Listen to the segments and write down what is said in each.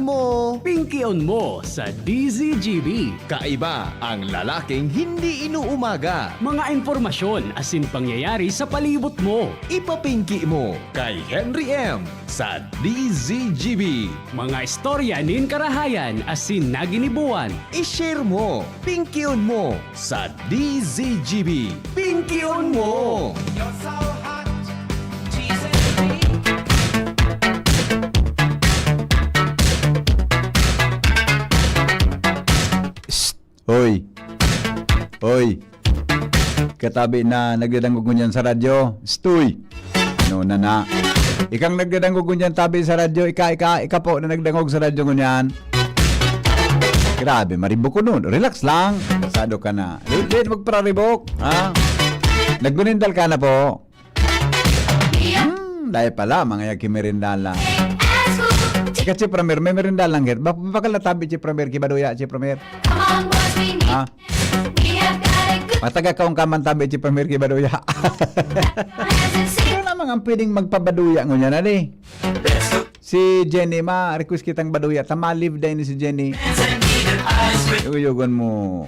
mo. Pinky-on mo sa DZGB. Kaiba ang lalaking hindi inuumaga. Mga informasyon asin pangyayari sa palibot mo. Ipapinki mo kay Henry M. sa DZGB. Mga istorya nin karahayan asin naginibuan. I-share mo, pinky-on mo sa DZGB. Pinky-on mo! Hoy. Hoy. Katabi na nagdadangog mo niyan sa radyo. Stoy. No na. Ikang nagdadangog mo niyan tabi sa radyo. Ika po na nagdangog sa radyo mo niyan. Grabe, maribok ko nun. Relax lang. Sado ka na. Late magpararibok. Ha? Naggunindal ka na po. Dahil pala, mga yaki merindala. Ika, Chipramer, may merindal lang. Bakal natabi, Chipramer, kibaduya, Chipramer. Ha? Mataga kaong kaman tabi, Chipramer, kibaduya. Ano naman ang pwedeng magpabaduya ngunyan na di? Si Jenny, request kitang baduya. Tama-live din si Jenny. Uyugon mo.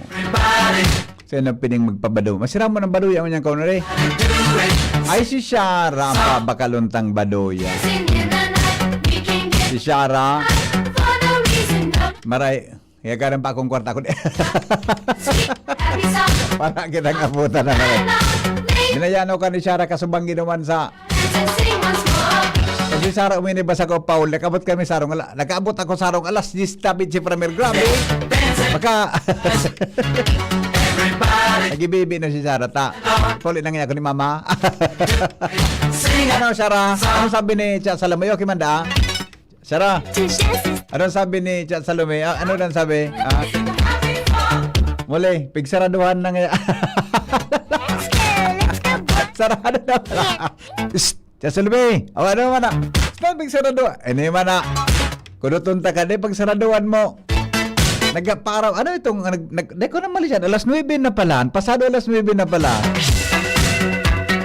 Sa'yo na pwedeng magpabado. Masira mo ng baduya ngunyan kaon na di? Ay, si Shara pa bakaluntang baduya. Si Shara. Maray. Kaya ka rin pa akong kwarta ko. Para kitang abutan na maray. Dinayano ka ni Shara kasubang ginawan sa... Kasi Shara uminibas ako, Paul. Nakabot kami sarong alas. Nakaabot ako sarong alas. Distabit si Premier. Grabe. Baka... Nag-baby na si Shara. Puli na nga ako ni Mama. Ano, Shara? Ano sabi ni Cha Salome? Okay, manda? Shara? Ano sabi ni Cha Salome? Ano lang sabi? Muli, pigsaraduhan na nga. Sarado na pala. Cha Salome, ano man na? Pigsaraduhan. Ini man na. Kunutunta ka din pagsaraduhan mo. Nagparaw, ano itong, di ko na mali siya, alas 9 na pala, pasado alas 9 na pala.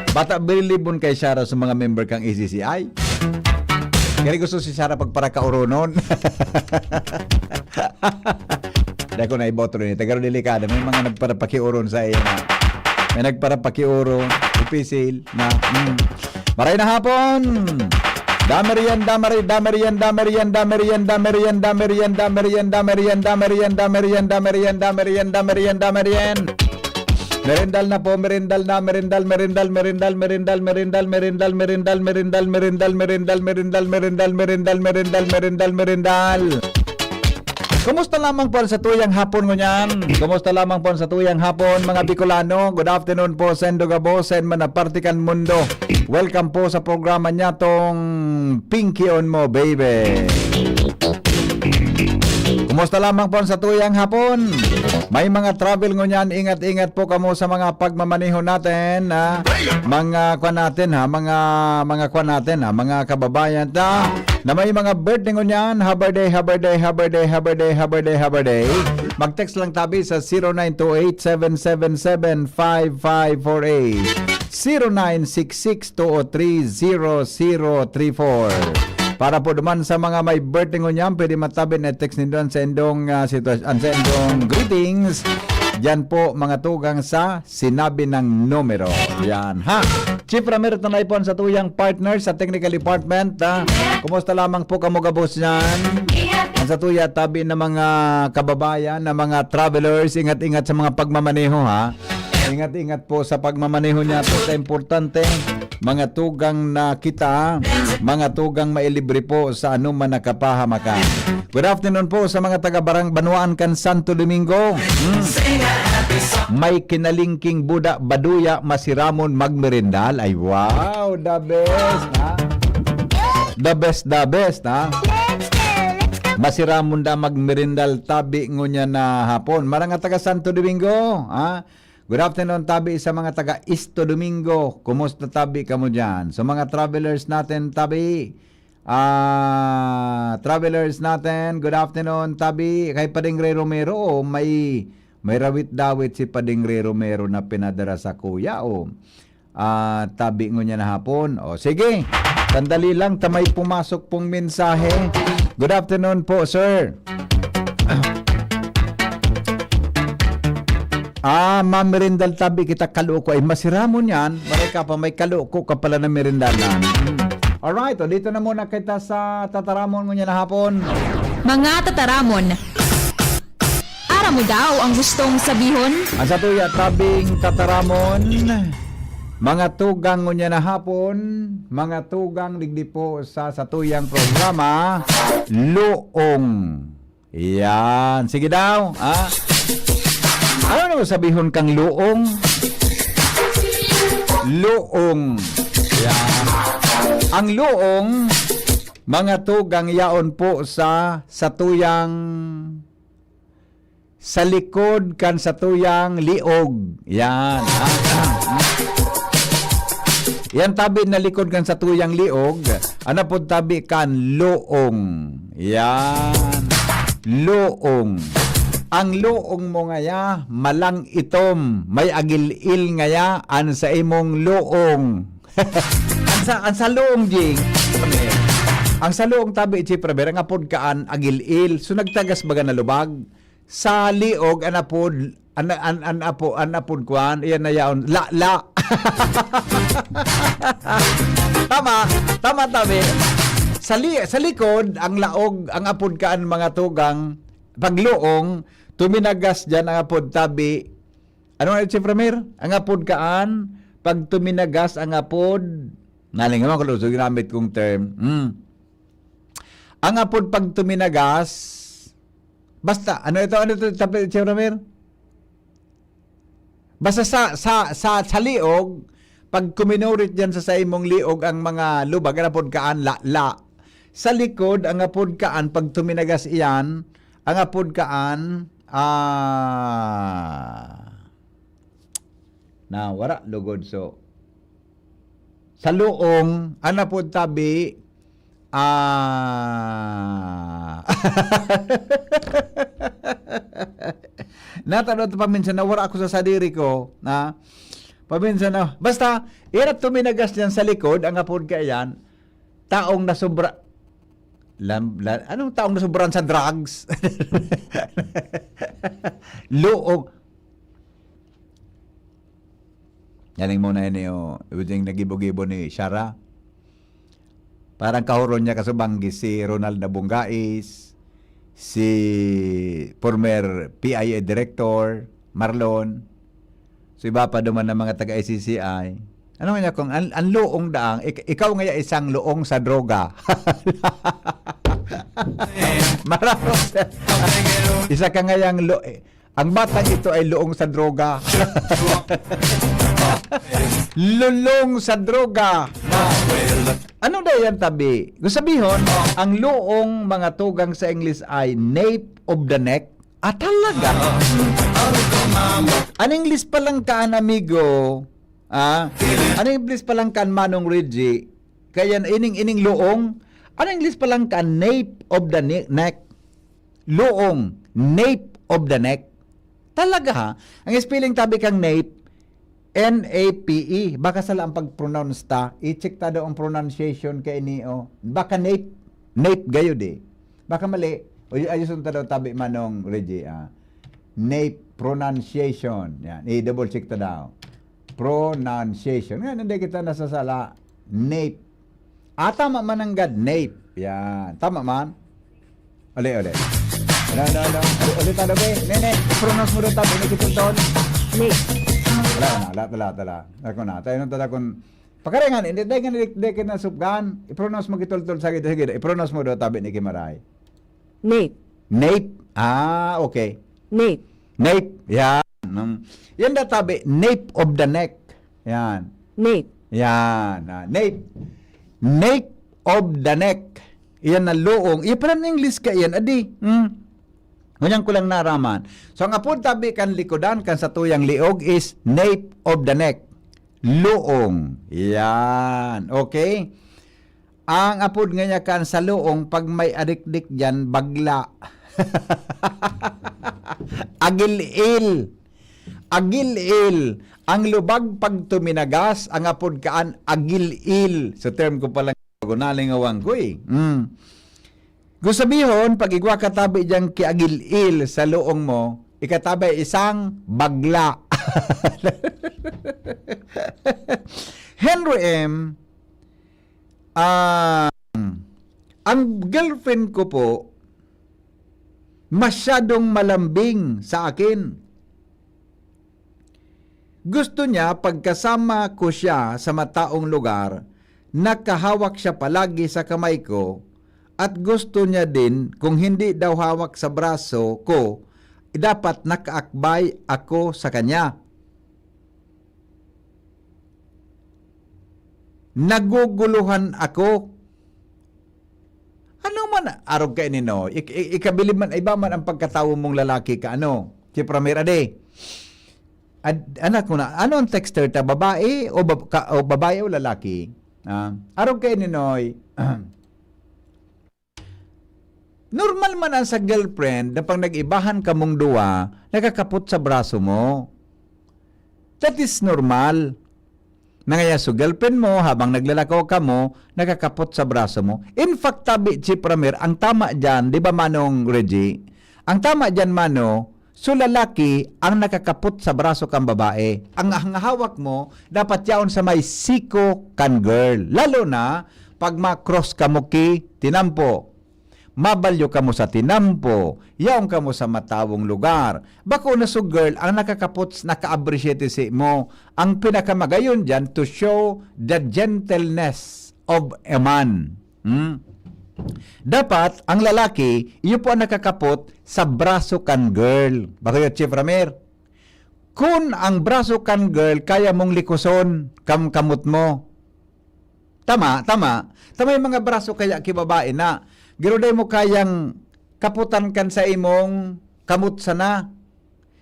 Bata, bilibon kay Shara sa mga member kang ACCI. Kaya gusto si Shara pagpara ka uro noon. Dahil ko na iboto rin, tagaro delikado, may mga nagparapakiuron sa iyo na, may nagparapakiuro, ipisil na, maray na hapon! Damerian. Merendal na po, merendal. Kumusta lamang po sa tuyang hapon ngunyan? Kumusta lamang po sa tuyang hapon mga Bicolano? Good afternoon po sa Endogabo, sa Manapartikan Mundo. Welcome po sa programa niya tong Pinky-on mo, baby. Kumusta lamang po sa tuyang hapon? May mga travel ngunyan, ingat-ingat po kamo sa mga pagmamaneho natin, mga kababayan na may mga birthday ngunyan, haberday. Mag-text lang tabi sa 0928-777-5548 0966-203-0034. Para po naman sa mga may birthday ngunyan, pwede matabi na text nito sa endong greetings. Yan po mga tugang sa sinabi ng numero. Yan ha. Chief Ramiro Tanay po sa tuyang partner sa technical department. Kumusta lamang po kamugabos yan? Ang sa tuya tabi ng mga kababayan, ng mga travelers, ingat-ingat sa mga pagmamaneho ha. Ingat-ingat po sa pagmamaneho niya po sa importante. Mga tugang na kita, mga tugang mailibre po sa anuman na kapahamakan. Good afternoon po sa mga taga-barang Banuan kan Santo Domingo. May kinalingking Buda Baduya Masiramon magmerendal. Ay wow, the best ha. The best ha. Masiramon da magmerendal tabi ngunya na hapon. Marang taga Santo Domingo ha. Good afternoon tabi sa mga taga Esto Domingo. Kumusta tabi kamo dyan? So mga travelers natin tabi. Travelers natin, good afternoon tabi. Kay Padingre Romero, may rawit-dawit si Padingre Romero na pinadara sa kuya. Tabi ngo niya na hapon. Sige. Sandali lang, tamay pumasok pong mensahe. Good afternoon po, sir. Ma'am Merindal tabi kita kaluko. Ay, masira mo niyan. Maray ka pa, may kaluko ka pala na merindalan. Alright, dito na muna kita sa tataramon mo niya na hapon. Mga tataramon, ara mo daw ang gustong sabihon? Ang sa tuya, tabing tataramon. Mga tugang mo niya na hapon. Mga tugang digdi po sa tuyang programa. Luong. Yan. Sige daw. Ano naman sabihon kang luong? Luong. Yan. Ang luong, mga tugang yaon po sa tuyang sa likod kan sa tuyang liog. Yan. Yan tabi na likod kan sa tuyang liog. Ano po tabi kan luong. Yan. Luong. Ang luong mo ngaya, malang itom, may agil-il ngaya, an sa imong luong. ang sa luong, jing. Ang sa luong tabi, Chipraber, ang apod kaan, agil-il. So nagtagas baga na lubag. Sa liog, anapod, anapod kuan, iyan na yaon, la. Tama tabi. Sa likod, ang laog, ang apod kaan mga tugang, pagluong, tuminagas dyan ang apod tabi. Ano nga si Premier? Ang apod kaan, pag tuminagas ang apod, naling naman kung ginamit kong term. Ang apod pag tuminagas, basta, ano ito tabi si Premier? Basta sa liog, pag kuminurit dyan sa imong liog ang mga lubag, ang apod kaan, la. Sa likod, ang apod kaan, pag tuminagas iyan, ang apod kaan, wala lugod so. Sa luong, ang apod tabi, natanong paminsan na wala ako sa sadiri ko, na paminsan na, basta, irap tuminagas yan sa likod, ang apod ka yan, taong nasobra, anong taong nasobran sa drugs? Luong. Yaning muna yun yung nagibo-gibo ni Shara. Parang kahuron niya kasubanggi si Ronald Nabungais, si former PIA Director, Marlon, so iba pa duman ng mga taga-ICCI. Ano nga niya kung ang luong daang, ikaw nga isang luong sa droga. Marami. Isa ka nga yung ang batang ito ay luong sa droga. Lulong sa droga. Ano na yan tabi? Gusto sabihin, ang luong mga tugang sa English ay nape of the neck. Talaga? Ang English pa lang kaan, amigo. Ang English pa lang kaan, Manong Reggie. Kaya ining luong. Ang English pa lang kaan, nape of the neck. Luong, nape of the neck. Talaga ha? Ang spelling tabi kang nape, N-A-P-E. Baka sala ang pag-pronounce ta. I-check ta daw ang pronunciation kay niyo. Baka nape. Nape gayo di. Baka mali. O ayusun ta daw tabi Manong Reggie. Nape pronunciation. Yan. I-double check ta daw. Pronunciation. Nga, hindi kita nasasala. Nape. Tama man ang God. Nape. Yan. Tama man. Uli. No. Ulit na be. Nene, pronounce mo rin tabi. Nakitong taon. Nape. Tala. Ako na. Tayo nung tatakon. Pakarengan, hindi ka na subgan. I-pronounce mo kitultul sa kita. Sige, i-pronounce mo doon tabi ni Kimaray. Nape. Nape? Okay. Nape. Nape. Yan. Yan na tabi. Nape of the neck. Yan. Nape. Yan. Nape. Nape of the neck. Yan na luong. Iyan English ka yan. Adi. Ngunyan ko lang naraman. So, ang apod tabi kan likodan kan sa tuyang liog is nape of the neck. Luong. Yan. Okay? Ang apod nga niya kan sa luong, pag may adikdik dyan, bagla. Agil-il. Ang lubag pag tuminagas, ang apod kaan, agil-il. So, term ko palang gunalingawang ko eh. Gusto sabihin, pag igwa katabi diyang kiagil-il sa luong mo, ikatabi isang bagla. Henry M., ang girlfriend ko po, masyadong malambing sa akin. Gusto niya pagkasama ko siya sa mataong lugar, nakahawak siya palagi sa kamay ko, at gusto niya din kung hindi daw hawak sa braso ko, dapat nakaakbay ako sa kanya. Naguguluhan ako. Ano man, arog ka nino, ikabilib man, iba man ang pagkatawo mong lalaki ka, ano? Si Pramir Ade. Anak ko na, ano ang texter ta, babae o, babae o lalaki? Arog ka ninoy, normal man ang sa girlfriend na pag nag-ibahan ka mong duwa, nakakapot sa braso mo. That is normal. Nangaya so girlfriend mo, habang naglalakaw ka mo, nakakapot sa braso mo. In fact, tabi, si Pramir, ang tama dyan, di ba Manong Reggie? Ang tama dyan, Mano, so lalaki ang nakakapot sa braso kang babae. Ang hawak mo, dapat yaon sa may siko kan girl. Lalo na, pag ma-cross ka mo ki, tinampo. Mabalyo ka mo sa tinampo, yaong ka mo sa matawong lugar. Bako na so girl, ang nakakaputs, naka-appreciate si mo. Ang pinakamagayon dyan, to show the gentleness of a man. Dapat, ang lalaki, iyo po ang nakakapot sa braso kan girl. Bako yun, Chief Ramir. Kung ang braso kan girl, kaya mong likuson, kamot mo. Tama. Tama yung mga braso kaya kibabae na. Giruday mo kayang kaputan kan sa imong kamot sana.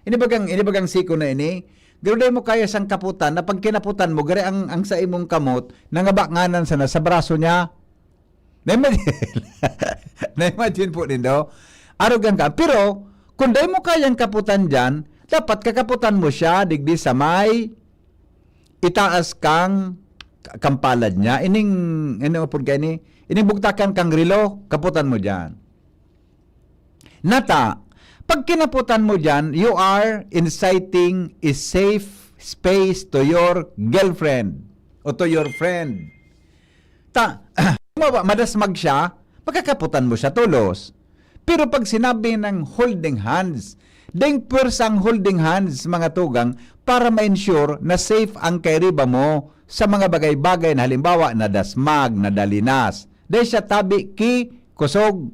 Ini bagang siko na ini. Giruday mo kaya sang kaputan na pag kinaputan mo gari ang sa imong kamot nangabanganan sana sa braso niya. Na-imagine po din do. Arogan ka. Pero kung day mo kayang kaputan diyan, dapat kakaputan mo siya digdi sa may itaas kang kampalad niya. Ining bugtakan kang rilo, kaputan mo dyan. Nata, pag kinaputan mo dyan, you are inciting a safe space to your girlfriend o to your friend. Madasmag siya, pagkakaputan mo siya tulos. Pero pag sinabi ng holding hands, ding pursang holding hands mga tugang para ma-ensure na safe ang kairiba mo sa mga bagay-bagay na halimbawa na dasmag, na dalinas. Dahil siya tabi ki kusog.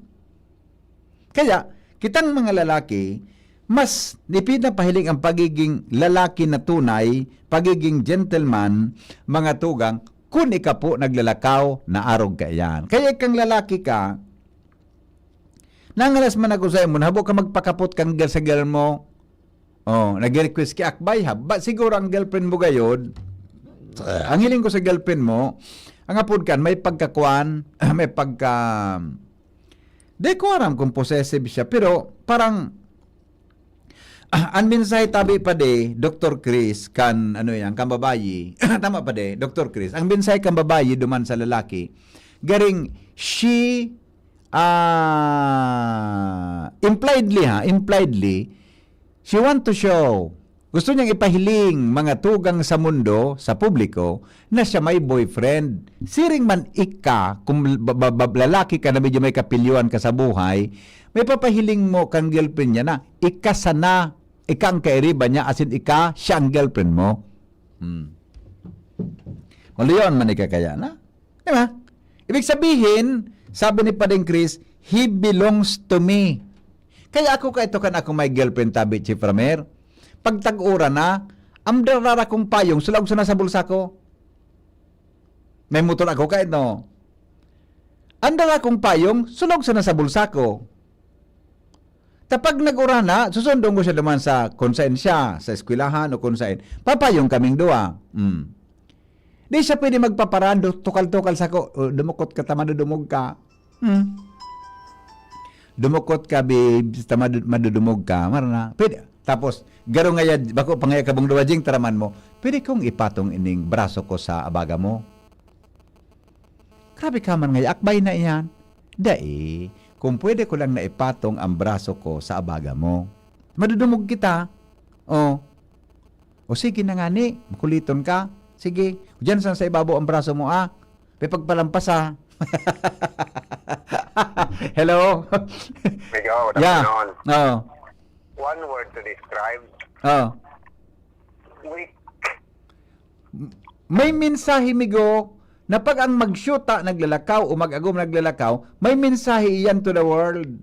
Kaya, kitang mga lalaki, mas pinapahiling ang pagiging lalaki na tunay, pagiging gentleman, mga tugang, kung ika po naglalakaw na arog ka yan. Kaya kang lalaki ka, nangalas man ako sa imo, habo ka magpakapot kang girl sa girl mo, nag-request ki akbay, haba, siguro ang girlfriend mo gayod, ang hiling ko sa girlfriend mo, ang apod kan, may pagkakuan, may pagka... Di ko aram kung possessive siya, pero parang ang mensahe tabi pa de, Dr. Chris, kan babayi, tama pa de, Dr. Chris, ang mensahe kan babayi duman sa lalaki, garing she, impliedly, she want to show, gusto niyang ipahiling mga tugang sa mundo, sa publiko, na siya may boyfriend. Siring man ika, kung lalaki ka na medyo may kapilyuan ka sa buhay, may papahiling mo kang girlfriend niya na, ika sana, ika ang kairiba niya, asin ika, siya ang girlfriend mo. Maliyon man ika kaya na. Diba? Ibig sabihin, sabi ni Padeng Chris, he belongs to me. Kaya ako ka ito kan ako may girlfriend tabi, Chief Ramer. Pag tag-ura na, amdarara kong payong, sulag sa nasa bulsa ko. May motor ako kahit no. Andara kong payong, sulag sa nasa bulsa ko. Tapag nag-ura na, susundong ko siya naman sa konsensya, sa eskwelahan o konsain. Papayong kaming dua. Di siya pwede magpaparando, tukal-tukal sa ko. Dumukot ka, tamadudumog ka. Dumukot ka, babe, tamadudumog ka. Marana. Pwede. Tapos, garo nga bako pangaya kabong duwajing taraman mo, pwede kong ipatong ining braso ko sa abaga mo. Grabe ka man ngayon, akbay na iyan. Dai, kung pwede ko lang naipatong ang braso ko sa abaga mo. Madudumog kita. O sige na nga ni, makuliton ka. Sige, diyan sa ibabaw ang braso mo May pagpalampas Hello? Migo, good Yeah. afternoon. One word to describe, weak. May mensahe, Migo, na pag ang magsyuta naglalakaw o mag-agom naglalakaw, may mensahe iyan to the world.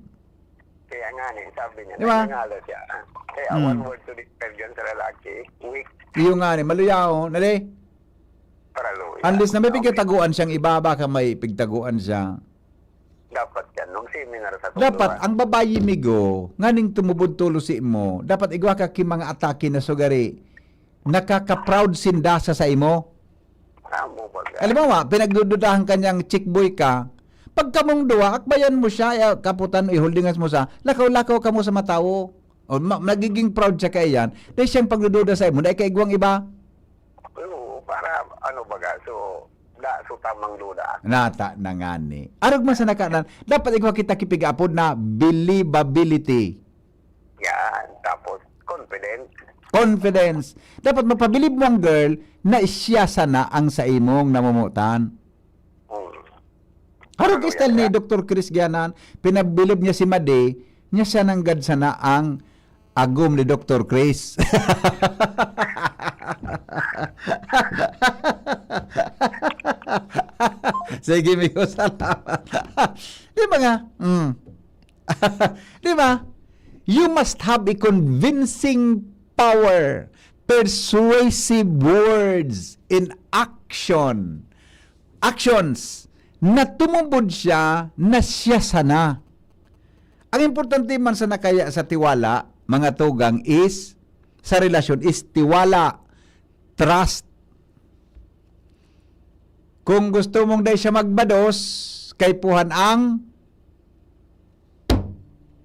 Kaya nga sabi niya, Diba? nangangalo siya. Kaya one word to describe dyan sa lalaki, weak, Iyo nga ni, maluyaw, nali. paraluya. Unless na may pigtaguan siyang iba, baka may pigtaguan siya. Dapat yan, nung seminar sa Dapat, ang babayi, Migo, nganing tumubod tulo si mo, dapat igwa ka ki mga atake na sugari, nakaka-proud sindasa sa imo. Amo ba? Alam mo pinagdududahan kanyang chickboy ka, pag kamong duwa, akbayan mo siya, kaputan, iholdingas mo sa, lakaw-lakaw ka mo sa matawo. O, nagiging proud siya kay yan, dahil siyang pagdududa sa imo, dahil kaigwang iba. Oo, para ano baga, so tamang duda. Nata na nga ni. Arog man sa nakanan, dapat igwa kita kipigapod na believability. Yan, tapos Confidence. Dapat mapabilib mo ang girl na siya sana ang sa imong namumutan. Harog style ni Dr. Chris Gianan, pinabilib niya si Made, niya siya nanggad sana ang agom ni Dr. Chris. Sige, Migo, salamat. Di ba nga? Di ba? You must have a convincing power, persuasive words in action. Actions na tumubod siya na siya sana. Ang importante man sa nakaya sa tiwala, mga tugang, is sa relasyon is tiwala, trust. Kung gusto mong dahil siya magbados, kay puhan ang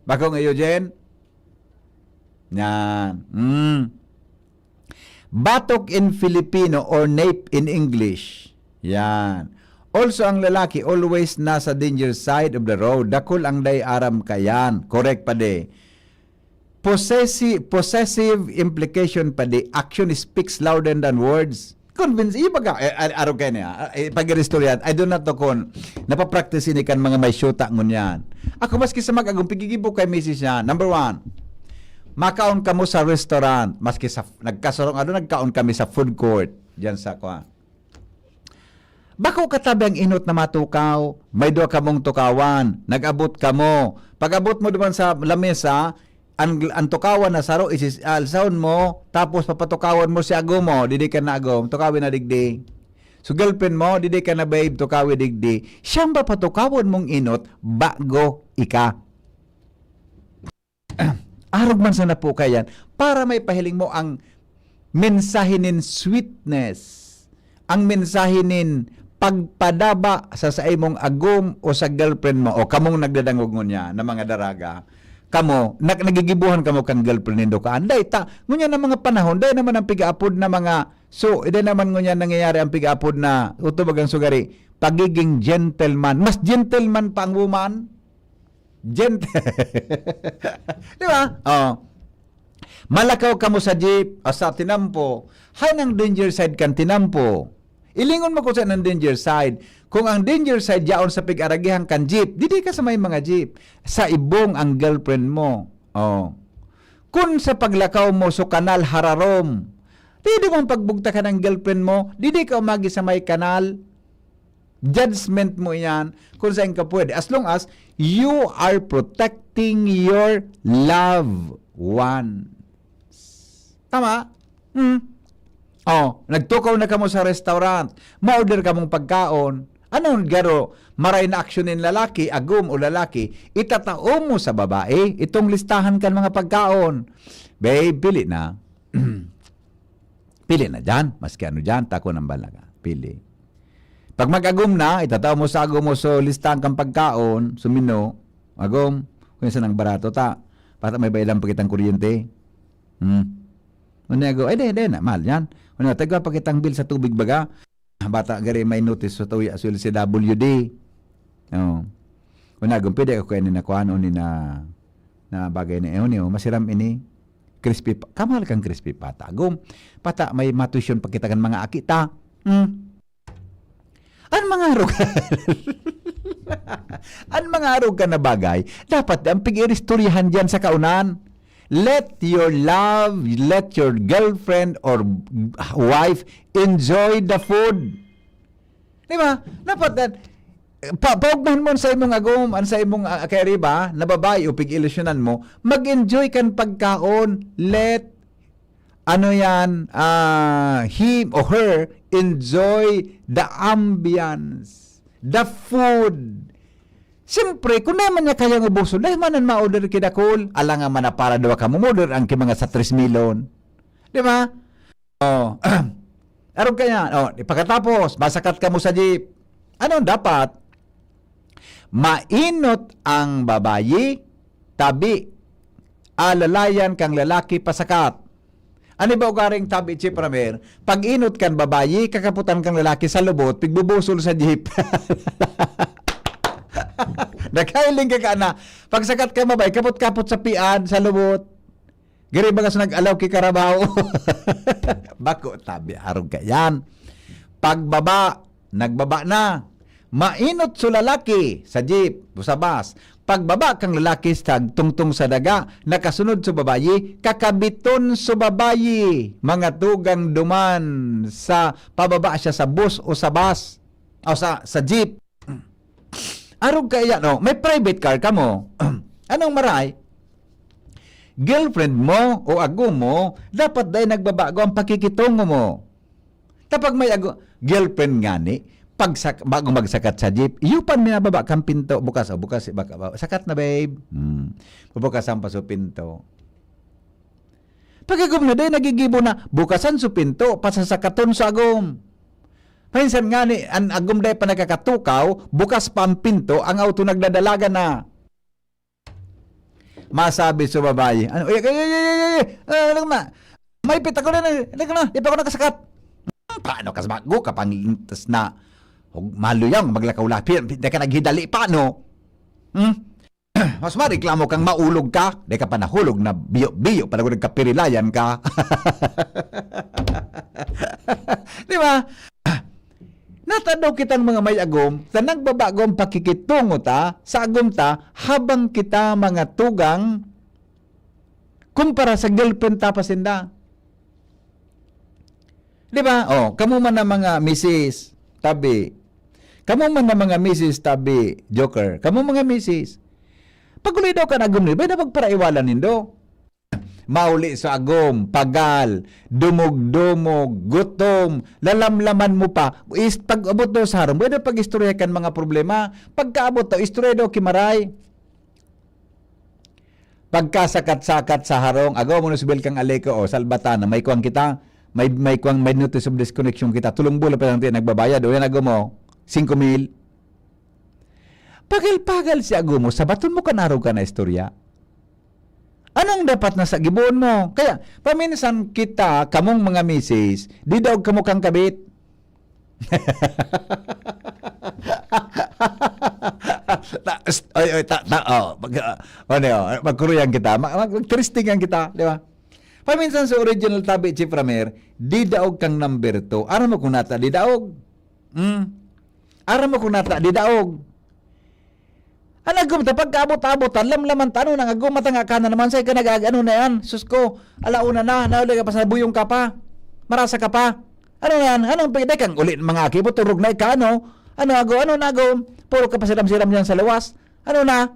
bakong iyo, Jen? Yan. Batok in Filipino or nape in English. Yan. Also, ang lalaki always nasa danger side of the road. Dakol ang day aram kayan. Correct pa de. Possessive implication pa de. Action speaks louder than words. Convince, ibaga, araw kayo niya, pag-restoryan, I do not know kung napapractice ni kan mga may syuta ngunyan. Ako maski sa mag-agong, pigigibo kay misis niya. Number 1, makaon ka mo sa restaurant, maski sa, nagkaon kami sa food court, dyan sa kwa. Bako katabi ang inot na matukaw, may doa ka mong tukawan, nag-abot ka mo. Pag-abot mo naman sa lamesa, ang tukawan na saro is alsaon mo, tapos papatukawan mo si agom mo, didi ka na agom, tukawin na digdi. So girlfriend mo, didi ka na babe, tukawin digdi. Siyang ba patukawan mong inot, bago ika. Arog man sa napukayan, para may pahiling mo ang mensahe nin sweetness, ang mensahe nin pagpadaba sa imong agom o sa girlfriend mo, o kamong nagdadangog niya na mga daraga, kamo, nagigibuhan kamo kang girlfriend nindo ka. Anday, ngunya na mga panahon, day naman ang pigaapod na mga, so, day naman ngunya nangyayari ang pigaapod na, utubagang sugari, pagiging gentleman. Mas gentleman pa ang woman. Di ba? Malakaw kamo sa jeep, sa tinampo, hay nang danger side kan tinampo. Ilingon mo ko sa ng danger side. Kung ang danger side yaon sa pig-aragihan kan jeep, didi ka sa may mga jeep. Sa ibong ang girlfriend mo. Kung sa paglakaw mo so kanal hararom, didi mong pagbugta ka ng girlfriend mo, didi ka umagi sa may kanal. Judgment mo yan kung saan ka pwede. As long as you are protecting your loved ones. Tama? Nagtukaw na kamo sa restaurant, ma-order ka mong pagkaon, anong garo, maray na aksyonin lalaki, agum o lalaki, itatao mo sa babae, itong listahan kan mga pagkaon. Babe, pili na. Pili na dyan, maski ano dyan, tako ng balaga, pili. Pag mag-agum na, itatao mo sa agum mo so listahan kang pagkaon, sumino, agum, kung saan ang barato ta, para may bailang pakitang kuryente. Unya go, ay, de na, mahal yan. Unya, tagwa pakitang bill sa tubig baga. bata gari may notice sa tuya sul si WD. Oh. Una gum pwede ako kanin na kuan ni na bagay na ni masiram ini crispy kamal kang crispy pata. Gum pata may matusyon pakitakan mga akita. An mga arog. An mga arog ka na bagay dapat ang pig-istoryahan diyan sa kaunan. Let your love, let your girlfriend or wife enjoy the food. Di ba? Dapat paugman mo sa imong agom, sa imong kay ba, na babae o pig-ilusyonan mo, mag-enjoy kan pagkaon. Let him or her enjoy the ambience, the food. Siyempre, kung naman niya kayang ubuso, dahil manan ma-order kidakol, alang nga man na para daw ka mo-order ang mga sa 3 milyon. Di ba? Oh. Arog kaya, pagkatapos, masakat ka mo sa jeep. Ano dapat? Mainot ang babayi, tabi. Alalayan kang lalaki pasakat. Ano ba ugaring tabi, Chief Ramer? Pag inot kan babayi, kakaputan kang lalaki sa lubot, pigbubusol sa jeep. Nakailing ka na. Pagsakat ka mabay, kapot-kapot sa pian, sa lubot. Giri ba kas nag-alaw ki karabaw? Bako, tabi, arog ka yan. Pagbaba, nagbaba na. Mainot sa lalaki sa jeep, sa bus. Pagbaba kang lalaki sa tungtong sa daga, nakasunod sa babayi, kakabiton sa babayi. Mga tugang duman sa pababa siya sa bus o sa bus o sa jeep. Arog kaya, may private car ka mo. Anong maray? Girlfriend mo o ago mo, dapat dahil nagbabago ang pakikitungo mo. Tapag may girlfriend nga ni, bago magsakat sa jeep, iyupan minababa kang pinto. Bukas, sakat na babe. Bukasan pa sa pinto. Pag agom na dahil nagigibo na, bukasan sa pinto, pasasakaton sa agom. Minsan nga ni, ang agom dahil pa nakakatukaw, bukas pa ang pinto, ang auto nagdadalaga na. Masabi sa babae, may pita ko na, di pa ako nakasakat. Paano kasbago, kapangintas na, maluyang, maglakaw-lapir, di ka naghidali, paano? Mas mareklamo kang maulog ka, di ka pa nahulog na biyo-biyo, para kung nagkapirilayan ka. Di ba? Natanaw kitang mga may agom, na nagbabago ang pakikitungo ta, sa agom ta, habang kita mga tugang, kumpara sa girlfriend ta pasinda. Di ba? Kamu man na mga misis, tabi. Kamu man na mga misis, tabi, joker. Kamu mga misis. Paguli daw ka na agom ni, ba na magparaiwalan nindo? Mauli sa agom, pagal, dumog-dumog, gutom, lalamlaman mo pa. Pag-abot daw sa harong, pwede pag-istorya kan mga problema. Pagkaabot daw, istorya daw kimaray. Pagkasakat-sakat sa harong, agaw mo na subil kang aleko o salbatan, may kuwang kita, may notice of disconnection kita, tulong bulan pa lang tayo nagbabayad, o yan agaw mo, 5,000. Pagal-pagal si agaw mo, sabaton mo kanaro ka na istorya. Anong dapat na sa gibuon mo? Kaya, paminsan kita, kamong mga misis, di daw kamo kang kabit. Magkuruyan kita, magtristingan kita, di ba? Paminsan sa original tabi, Chief Ramer, di daog kang number 2. Aram mo kung nata, di daog. Aram mo kung nata, di daog. Anagum ta pagkaabot-abot lamlaman tano nang agum matanga ka na naman say ka ano na yan sus ko alauna na nauli ka pa sa buyong ka pa marasa ka pa ano na yan anong pwede kang ulit mga akibo turog na ka ano nago puro ka pa siram-siram diyan sa lawas ano na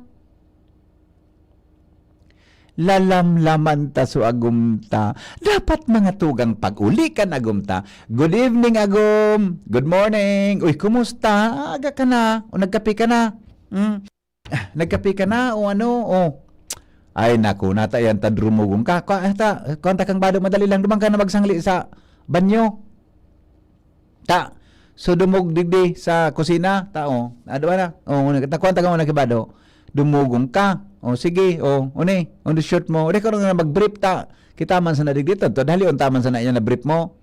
lalamlaman ta so agum ta dapat mga tugang pag-uli ka agum ta good evening agum good morning uy kumusta aga ka na o nagkape ka na nagkape ka na o ano ay naku nata yan ta drumugong ka konta kang bado madali lang dumang ka na magsangli sa banyo ta so dumog digdi sa kusina ta ado na konta ka mo nakibado dumugong ka sige uni on the shirt mo uri ka na mag-brief ta kita man sa nadigdi to dali on taman sa na yan na brief mo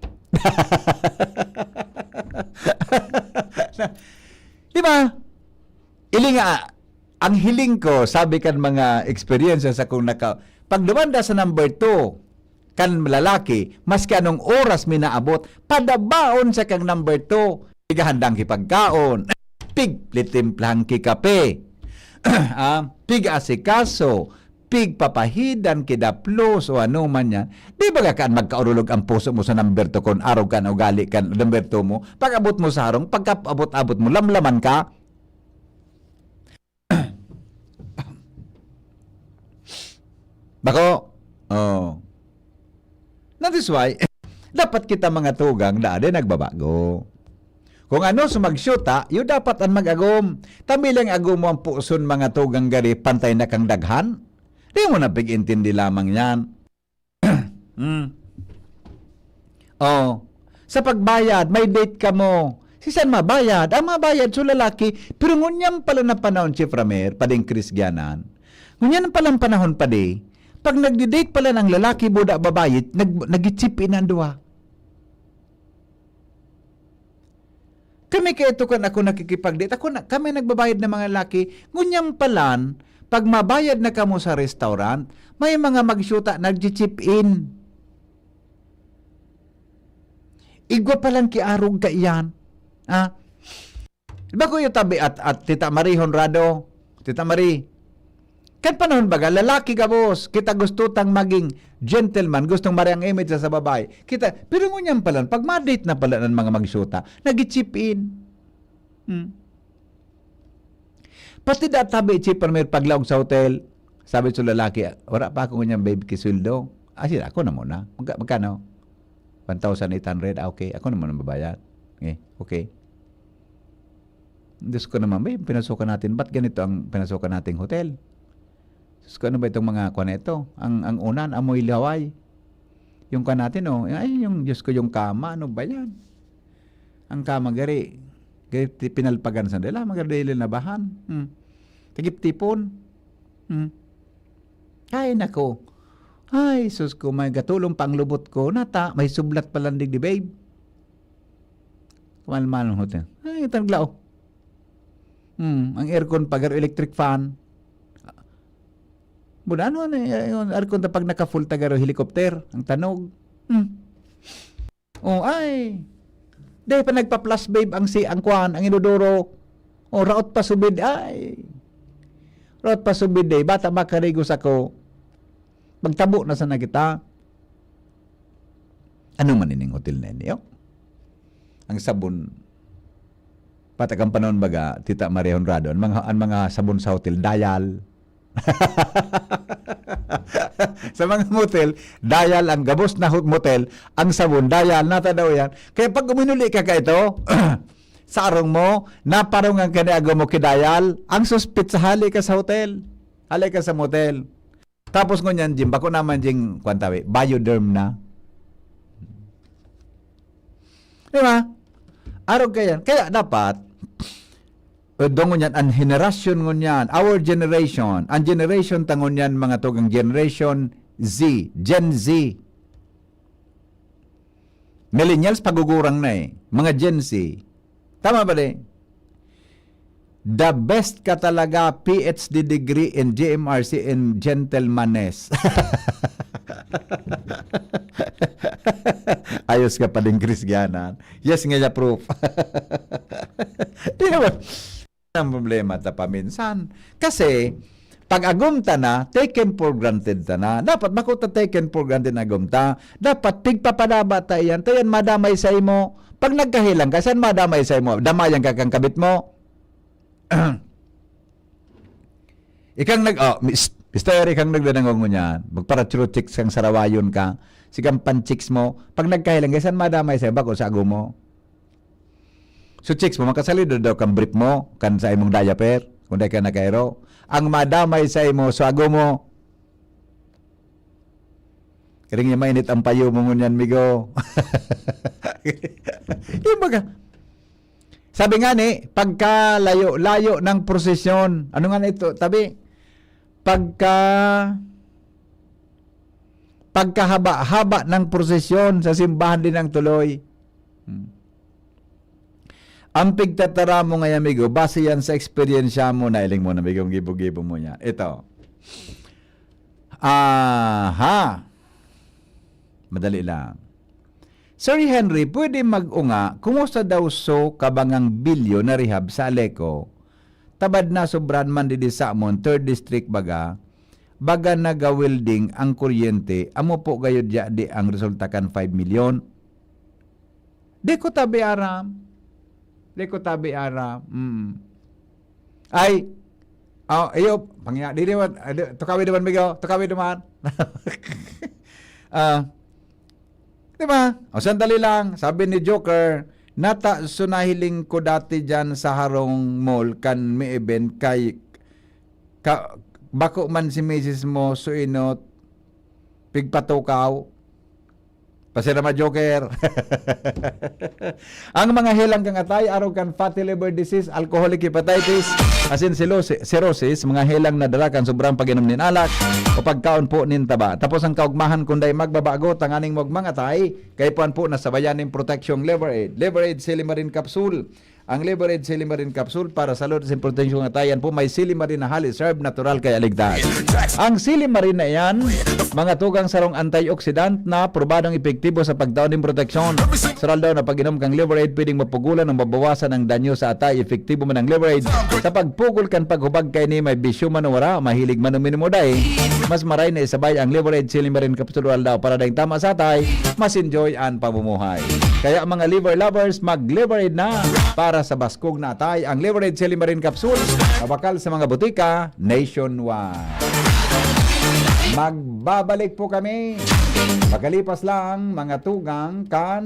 Di ba? Ilinga, ang hiling ko, sabi kan mga experiences akong pag dumanda sa number 2, kan lalaki, maski anong oras minaabot, padabaon sa kang number 2, pigahandang kipagkaon, pig litimplahang kikape, pig asikaso, pig papahidan kidaplos o ano man yan. Di ba kaan magkaurulog ang puso mo sa number 2 kung araw ka na ugali ka number 2 mo, pag abot mo sa harong, pagka abot-abot mo, lamlaman ka. Bako, oh. That is why, dapat kita mga tugang na ade nagbabago. Kung ano sumagsyuta, yun dapat ang mag-agom. Tamilang agom mo ang puson mga tugang gari, pantay na kang daghan. Di mo na pig-intindi lamang yan. Oh, sa pagbayad, may date ka mo. Si saan mabayad? Ang mabayad sa lalaki, pero ngunyam pala na panahon, Chief Ramer, pading Kristiyanan. Ngunyam palang panahon pa di, pag nagdi-date pala ng lalaki, buda babayit, nag-chip in ang duwa. Kami kaya ito kan ako nakikipag-date. Kami nagbabayad ng mga lalaki. Ngunyang palan, pag mabayad na kamo sa restaurant, may mga magsyuta nag-chip in. Igwa palang kiarog ka iyan. Ha? Diba ko yung tabi at Tita Marie Honrado? Tita Marie, kan panahon baga, lalaki ka boss, kita gusto tang maging gentleman, gustong mariang image sa babae. Kita, pero ngunyan pala, pag ma-date na pala ng mga magsyuta, nag-chip in. Pati databi, chip Ramer, paglaog sa hotel, sabi sa lalaki, wala pa ako ngunyan babe kisuldo. Sila, ako na muna. Magkano? 1,800, okay. Ako na muna babayad. Okay. Diyos ko naman, babe, pinasukan natin. Ba't ganito ang pinasukan nating hotel? Diyos ko, ano ba itong mga kuha na ito? Ang unan, amoy laway. Yung kuha natin, ay, yung Diyos ko, yung kama, ano ba yan? Ang kama, gari pinalpagan sa nila, magadali na bahan. Tagip-tipon. Ay, nako. Ay, sus ko, may gatulong pang lubot ko. Nata, may sublat palandig di babe. Kumalmal ng hotel. Ay, taglao. Ang aircon pagar electric fan. Buda, ano yung aircon na pag naka-full tagaro helicopter? Ang tanog. Ay. Dahil pa nagpa-plus babe ang ang inudoro. Raot pa subid. Ay. Raot pa subid day. Bata makarigos ako. Magtabo na sana kita. Ano man ining hotel na niyo? Ang sabon. Patagang panahon baga, Tita Maria Honrado, ang mga sabon sa hotel, Dial. Sa mga motel, Dial ang gabos na motel, ang sabon, Dial, nata daw yan. Kaya pag uminuli ka ito, sa arong mo, naparong ang kaniago mo kidayal, ang suspit sa hali ka sa hotel. Hali ka sa motel. Tapos ngunyan, Jim, bako naman Jing, kwantawi, bioderm na. Diba? Araw ka yan. Kaya dapat, dongon yan, ang generasyon ngunyan, our generation, ang generation tangon yan, mga tugang generation Z, Gen Z. Millennials, pagugurang na mga Gen Z. Tama ba di? The best ka talaga, PhD degree in GMRC in gentlemaness. Ayos ka pa din, Kristiyanan. Yes, nga proof. Di naman. Ang problema ta paminsan. Kasi, pag agumta na, taken for granted ta na. Dapat makuta taken for granted na agumta. Dapat pigpapadaba ta yan. Tayan madamay sa imo. Pag nagkahilang ka, saan madamay sa imo? Damayan ka kang kabit mo. Ikang Mister, ikang nagdanangong mo niyan. Magpara-true chicks kang sarawayon ka. Sigang pan-chicks mo. Pag nagkahilang ka, saan madamay sa bako sa agum mo? So chicks mo, makasalido daw kang brief mo, kan sa imong diaper, kung di ka nakairo. Ang madamay sa imo, so agum mo. Karing yung mainit ang payo mo ngunyan, migo. Yung baga, sabi nga ni, pagka layo ng prosesyon, ano nga ito, tabi, pagkahaba-haba ng prosesyon sa simbahan din ng tuloy. Ang pigtatara mo ngayon, amigo, base yan sa experiensya mo na iling mo na bigong gibo-gibo mo niya. Ito. Madali lang. Sir Henry, pwede mag-unga, kumusta daw so kabangang bilyo na rehab sa Aleco? Tabad na sobran man di Samon, 3rd District baga nagawilding ang kuryente, amo po gayod ya di ang resulta kan 5 million. Di ko tabi aram. Ay, ayo, pangya, di naman, tukawi naman, Migo, tukawi naman. Diba? O, sandali lang, sabi ni Joker, nata sunahiling ko dati dyan sa Harong Mall, kan may event, kay, bako man si Mrs. mo, suinot, pigpatukaw, pasira ma Joker. Ang mga helang kang atay, araw kan fatty liver disease, alcoholic hepatitis, asin cirrhosis, mga helang na dala kan sobrang pag-inom nin alak, o pagkaon po nin taba. Tapos ang kaugmahan kunday magbabago, tanganing mog mga tay, kay puan po nasabayan ng protection liver aid. Liver aid silimarin capsule. Ang liver aid silimarin capsule para sa load sin protection ng atayan po may silimarin na halis herb natural kay aligtas. Ang silimarin na yan, mga tugang sarong antioxidant na probadong epektibo sa pagdaon ng proteksyon. Saral daw na pag-inom kang liver aid pwedeng mapugulan ng mabawasan ang danyo sa atay. Epektibo man ang liver aid. Sa pagpugol kan paghubag kay ni may bisyo man wala, mahilig man minimo day. Mas maray na isabay ang liver aid silimarin capsule daw para dahing tama sa atay, mas enjoy ang pamumuhay. Kaya mga liver lovers, mag-liver aid na para sa baskog na atay. Ang liver aid silimarin capsule, mabakal sa mga butika nationwide. Magbabalik po kami. Pagkalipas lang, mga tugang kan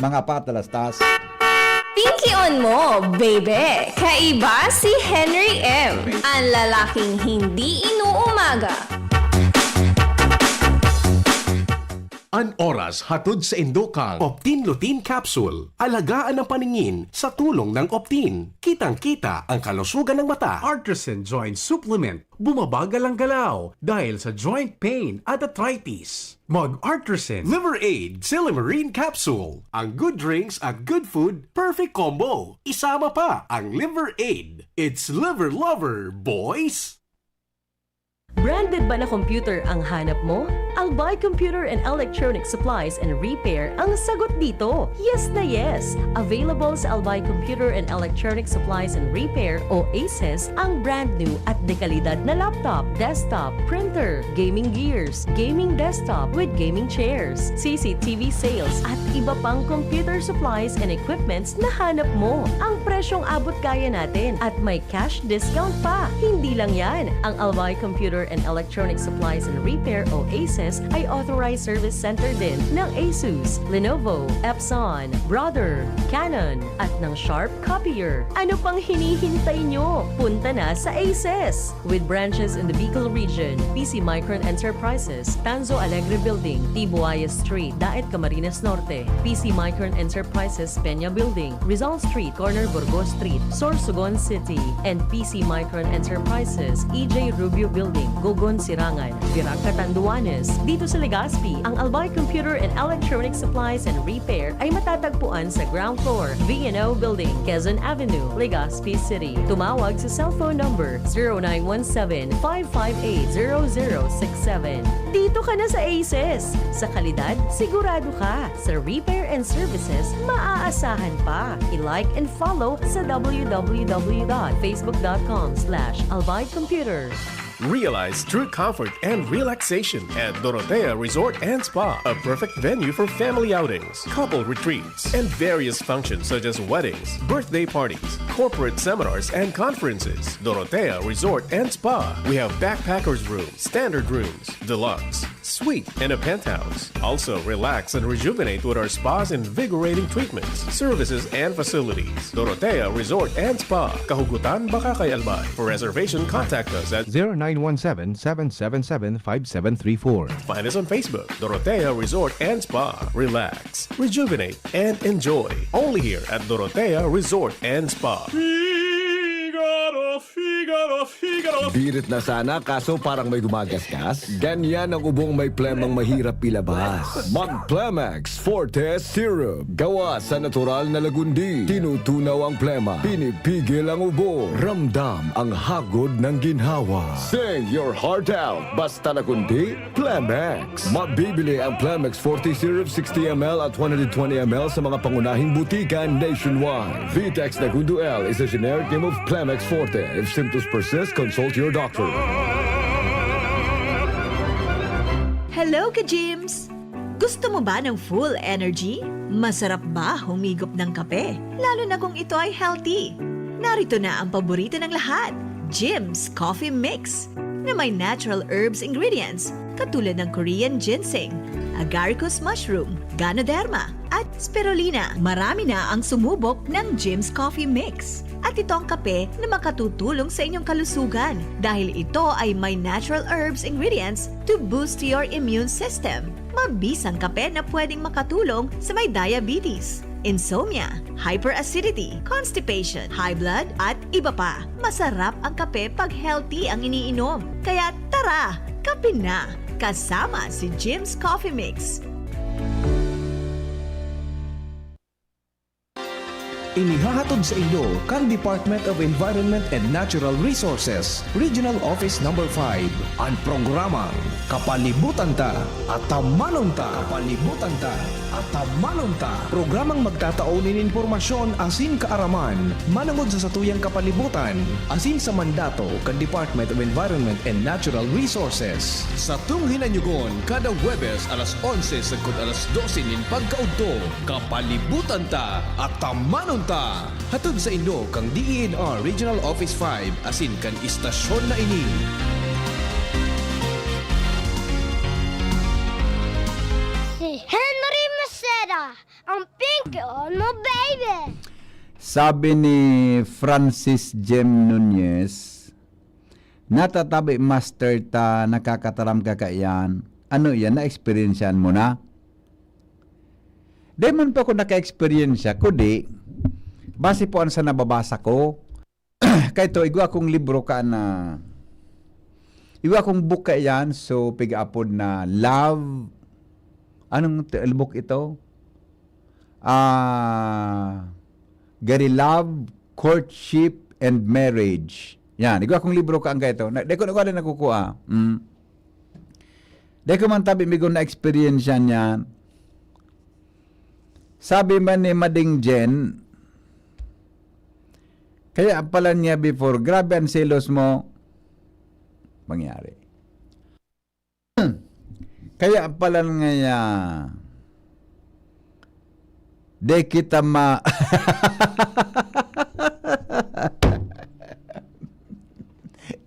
mga patalastas. Pinky on mo, baby! Kaiba si Henry M. Ang lalaking hindi inuumaga. An oras hatod sa Indokang Optin Lutein Capsule. Alagaan ang paningin sa tulong ng Optin. Kitang-kita ang kalusugan ng mata. Artisan Joint Supplement. Bumabagal ang galaw dahil sa joint pain at arthritis. Mag-Artisan Liver Aid Silimarine Capsule. Ang good drinks at good food, perfect combo. Isama pa ang Liver Aid. It's liver lover, boys! Branded ba na computer ang hanap mo? Albay Computer and Electronic Supplies and Repair ang sagot dito. Yes na yes! Available sa Albay Computer and Electronic Supplies and Repair o ACES ang brand new at dekalidad na laptop, desktop, printer, gaming gears, gaming desktop with gaming chairs, CCTV sales at iba pang computer supplies and equipments na hanap mo. Ang presyong abot kaya natin at may cash discount pa. Hindi lang yan. Ang Albay Computer and Electronic Supplies and Repair o ACES ay authorized service center din ng ASUS, Lenovo, Epson, Brother, Canon at ng Sharp Copier. Ano pang hinihintay nyo? Punta na sa ACES! With branches in the Bicol region, PC Micron Enterprises, Tanzo Alegre Building, Tibuaya Street, Daet Camarines Norte, PC Micron Enterprises, Peña Building, Rizal Street, Corner Burgos Street, Sorsogon City, and PC Micron Enterprises, EJ Rubio Building, Gogon Sirangan, Virac Catanduanes. Dito sa Legazpi, ang Albay Computer and Electronic Supplies and Repair ay matatagpuan sa ground floor, V&O Building, Quezon Avenue, Legazpi City. Tumawag sa cellphone number 0917-558-0067. Dito ka na sa ACES. Sa kalidad, sigurado ka. Sa repair and services, maaasahan pa. I-like and follow sa www.facebook.com/albaycomputer. Realize true comfort and relaxation at Dorotea Resort and Spa, a perfect venue for family outings, couple retreats, and various functions such as weddings, birthday parties, corporate seminars, and conferences. Dorotea Resort and Spa. We have backpackers rooms, standard rooms, deluxe, suite, and a penthouse. Also, relax and rejuvenate with our spa's invigorating treatments, services, and facilities. Dorotea Resort and Spa. Kahugutan, Bakakay, Albay. For reservation, contact us at 0917-777-5734. Find us on Facebook, Dorotea Resort and Spa. Relax, rejuvenate, and enjoy. Only here at Dorotea Resort and Spa. Figaro, Figaro, Figaro. Birit na sana kaso parang may gumagasgas. Ganyan ang ubong may plemang mahirap ilabas. Mag-Plemex Forte Syrup. Gawa sa natural na lagundi. Tinutunaw ang plema. Pinipigil ang ubo. Ramdam ang hagod ng ginhawa. Sing your heart out. Basta lagundi, Plemex. Mabibili ang Plemex Forte Syrup 60ml at 120ml sa mga pangunahing butika nationwide. Vitex Nagundo L is a generic name of Plemex Forte. If symptoms persist, consult your doctor. Hello, ka-gyms! Gusto mo ba ng full energy? Masarap ba humigop ng kape? Lalo na kung ito ay healthy. Narito na ang paborito ng lahat, Jim's Coffee Mix, na may natural herbs ingredients katulad ng Korean ginseng, agaricus mushroom, ganoderma, at spirulina. Marami na ang sumubok ng Jim's Coffee Mix. At ito ang kape na makatutulong sa inyong kalusugan dahil ito ay may natural herbs ingredients to boost your immune system. Mabisang kape na pwedeng makatulong sa may diabetes, insomnia, hyperacidity, constipation, high blood, at iba pa. Masarap ang kape pag healthy ang iniinom. Kaya tara, kape na! Kasama si Jim's Coffee Mix. Inihahatod sa inyo kan Department of Environment and Natural Resources, Regional Office No. 5, ang programang Kapalibutan Ta at Tamanon Ta. Kapalibutan Ta at Tamanon Ta. Programang magtataunin informasyon asin kaaraman, manangod sa satuyang kapalibutan, asin sa mandato kan Department of Environment and Natural Resources. Sa tunghinanyugon, kada Huwebes alas 11 sagkod alas 12 nin pagkaudto, Kapalibutan Ta at Tamanon Ta. Hatod sa inyo kang DENR Regional Office 5 asin kan istasyon na ini. Si Henry Maceda, ang pink on mo baby. Sabi ni Francis Jem Nunez, natatabi master ta nakakataram ka kaiyan. Ano yan, na-experiencean mo na? Di man pa ko naka-experience kundi base po sa nababasa ko. Kaya ito, igwa akong libro ka na, igwa akong book ka yan, so pig-apod na Love, anong book ito? Gary Love, Courtship, and Marriage. Yan, igwa akong libro ka ang kaya ito. Di ko na nakukuha. Di ko man tabi, migo na experience yan. Sabi man ni Mading Jen, kaya pala niya before, grabe ang selos mo, mangyari. Kaya pala niya, de kita ma...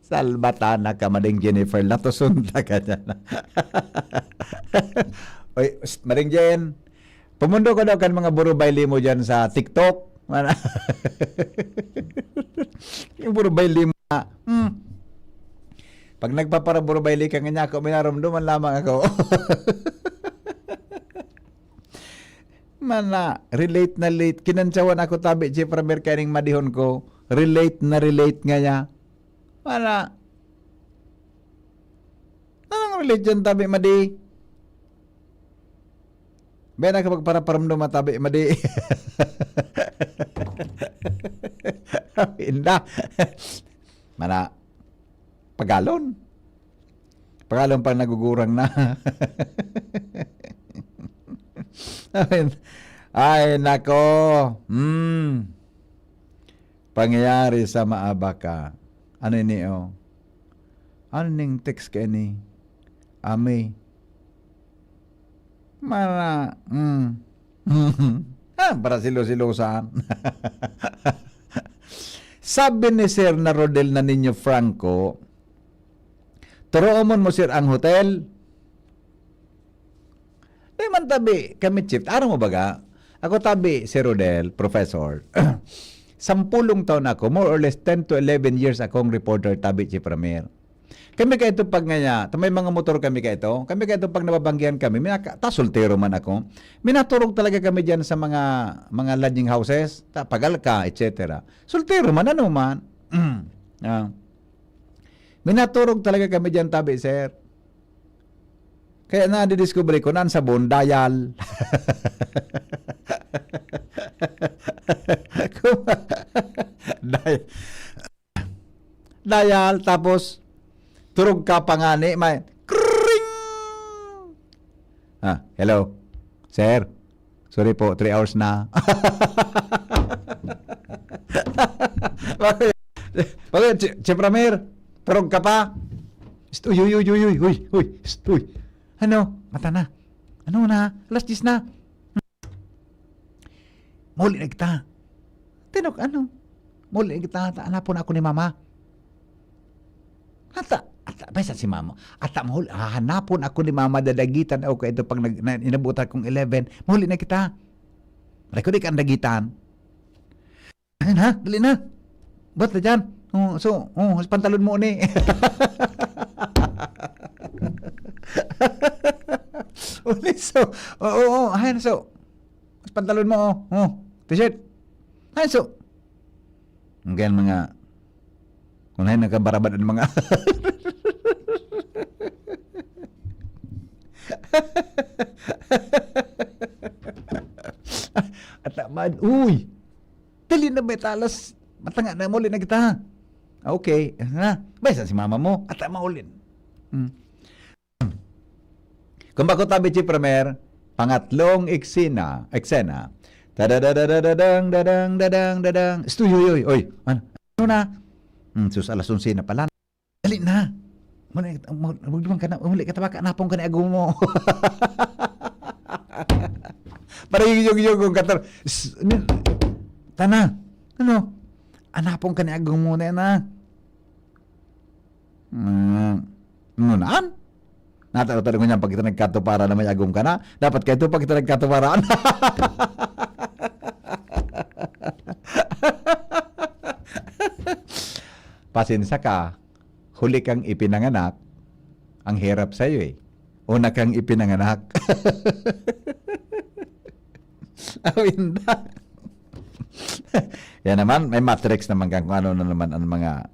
Salbatana ka, Mading Jennifer, latusunta ka dyan. Oy, Mading Jen, pumundo ko daw kan mga burubayli mo dyan sa TikTok. Yung burubayli mo na, pag nagpapara burubayli ka nga niya ako, minaramdaman lamang ako. Mana, relate na late. Kinantsawan ako tabi, Chipra Merkaning madihon ko. Relate na relate nga niya. Mana, anong relate dyan tabi, madi? Bayan na kapag para-paramdom matabi, madi. Inda. Mana, pagalon. Pagalon pang nagugurang na. Ay, nako. Pangyayari sa maaba ka. Ano ini, oh? Ano ning text ka ni? Ame. Mana, para silo-silosan. Sabi ni Sir na Rodel na ninyo Franco, turoomon mo sir ang hotel. Di man tabi, kami chief. Araw mo baga? Ako tabi, Sir Rodel, professor. 10 taon ako, more or less 10 to 11 years akong reporter tabi, Chief Ramir. Kami ka ito pag nga, may mga motor kami ka ito, kami ka ito pag nababanggihan kami, soltero man ako, minaturog talaga kami dyan sa mga lodging houses, pagal ka, etc. Soltero man, ano man. Minaturog talaga kami dyan tabi, sir. Kaya na-discover ko naan sabon, dial. dial. Dial, tapos turog ka pa nga ni, may kring! Hello, sir. Sorry po, 3 hours na. Bakit, Chipramir? Turog ka pa? Uy. Ano? Mata na. Ano na? Alas 10 na. Muli na kita. Tinok, ano? Muli na kita. Hanapon ako ni mama. Basta si mama. Hanapon ako ni mama. Dadagitan ako ito pag inabutan kong 11. Muli na kita. Mariko di ka ang dagitan. Ayun ha? Dali na. Ba't na dyan? Pantalon mo ni. Ayun, pantalon mo, t-shirt. Ayun, ngayon mga, unahin nagkabarabad ng mga, at dali na may talas, matanga na muli na kita. Okay, basta si mama mo, at maulin. Kung bako tabi si Premier, pangatlong eksena, tadadadadadang, Stuyo, oy, ano na? Sus, alas 11 na pala. Dali na. Muli ka tabaka, napong ka ni agong mo. Para yung katar. Tana, ano? Anapong ka ni agong mo na. Ngunaan? Natalo-talo ko niya pag kita nagkatupara na may agong ka na. Dapat kayo pag kita nagkatuparaan. Pasensya ka, huli kang ipinanganak, ang hirap sa'yo eh. Una kang ipinanganak. Awinda. Yan naman, may matrix naman kung ano na naman ang mga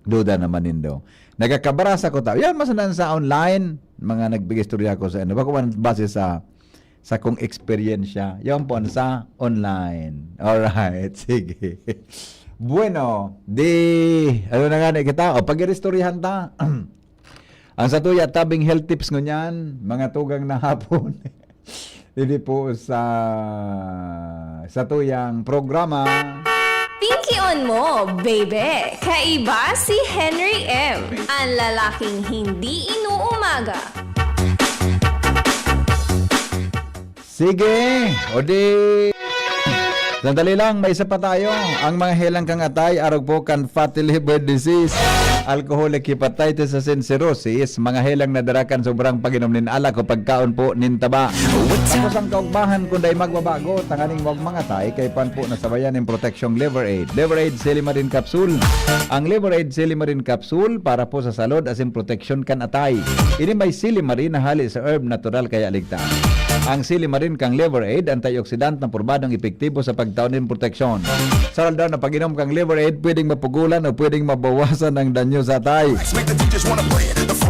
duda naman nindo. Nagkakabarasa ko tao. Yan, masanan sa online, mga nagbigay istorya ko sa ano. Bako man base sa kong experience. Yan po sa online. Alright, sige. Bueno, ano na nga na kita? Pag-iristoryahan ta. Ang sa tuya, tabing health tips ngunyan, mga tugang na hapon. Hindi po sa tuyang programa. Pinky on mo, baby! Kaiba si Henry M. Ang lalaking hindi inuumaga. Sige, sandali lang, may isa pa tayo. Ang mga helang kangatay, arog po kan fatty liver disease, alcoholic hepatitis and cirrhosis, mga helang nadarakan sobrang pag-inom nin alak o pagkaon po nin taba. Tapos ang kaugbahan kung day magbabago, tanganing wag mga tay, kay pan po nasabayan ng protection liver aid. Liver aid Silimarin Capsule. Ang liver aid Silimarin Capsule para po sa salod as in protection kan atay. Ini may Silimarin na hali sa herb natural kaya ligtas. Ang Silimarin kang liver aid, antioxidant na probadong epektibo sa pagtaon ng proteksyon. Sa daw na pag-inom kang liver aid, pwedeng mapugulan o pwedeng mabawasan ng danyo sa atay.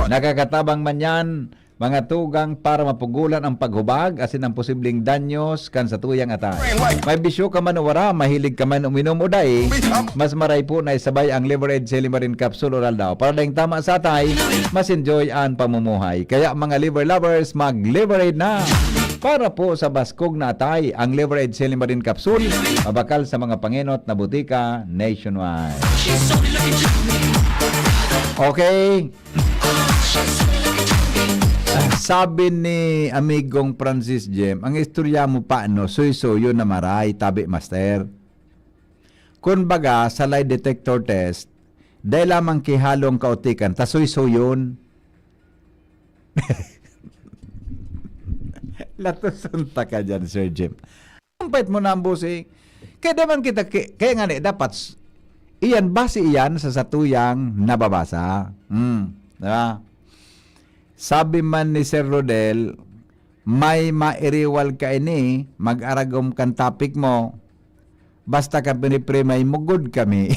Nakakatabang man yan, mga tugang para mapugulan ang paghubag asin ang posibleng danyos kan sa tuyang atay. May bisyo ka man o wara, mahilig ka man uminom o day, mas maray po na isabay ang liver aid Silimarin Capsule oral daw. Para dahing tama sa atay, mas enjoy ang pamumuhay. Kaya mga liver lovers, mag-liver aid na! Para po sa baskog na atay, ang liver aid Silimarin Capsule, mabakal sa mga panginot na butika nationwide. Okay. Sabi ni amigong Francis Jem, ang istorya mo paano, suy-suyo na maray, tabi master. Kung baga, sa lie detector test, dahil lamang kihalong kautikan, tasuy-suyon. Latusunta ka dyan, Sir Jim. Kampait mo na ang busing. Kaya naman kita, kaya nga dapat, iyan, base iyan sa satuyang nababasa. Diba? Sabi man ni Sir Rodel, may mairiwal ka ini, mag-aragom kan topic mo, basta ka pinipre may mugod kami.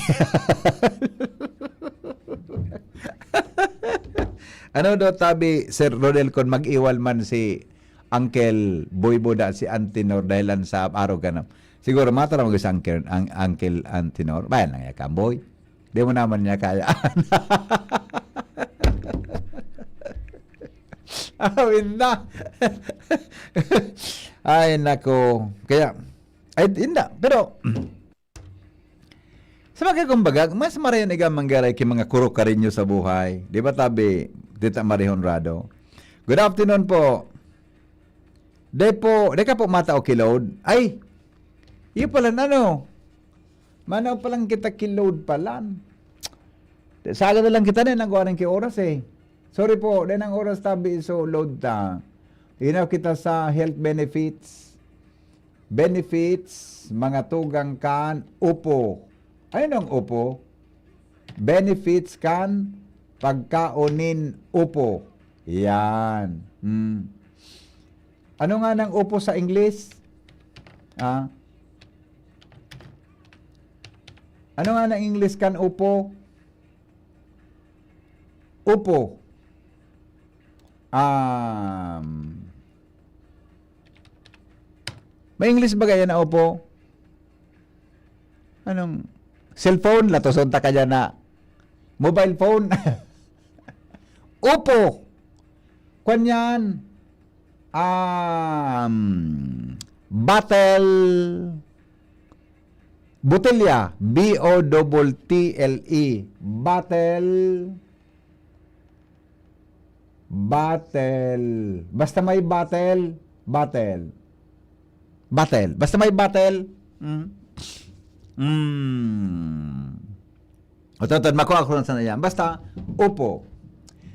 Ano daw tabi, Sir Rodel, kung mag-iwal man si Uncle Boyboda, si Antinor, dahilan sa araw ka na. Siguro, matara mo sa Uncle Antinor. Bayan lang yan, boy. Di mo naman niya kayaan. Awin na. Ay, nako. Kaya, ay, hindi. Pero, sa mga kumbaga, mas marayon iga manggaray ki mga kurok ka rin nyo sa buhay. Di ba tabi, Tita Marie Honrado? Good afternoon po. Di ka po mata o kilod? Ay, yun pala ano? Manaw palang kita kilod palan. Saga na lang kita din, nanggawarin ki oras eh. Sorry po, din ang oras tabi so load ta. Inaw kita sa health benefits. Benefits, mga tugang kan, upo. Ano ang upo? Benefits kan, pagkaonin upo. Yan. Ano nga ng upo sa English? Ano nga ng English kan upo? Upo. May English ba kaya na upo? Anong cellphone? Latosonta ka dyan na. Mobile phone? Upo. Kanyan. Bottle. Botelya. B-O-T-T-L-E. Bottle. Battle. Basta may battle. Battle. Battle. Basta may battle. O tutod, makuha ko sa yan. Basta, upo.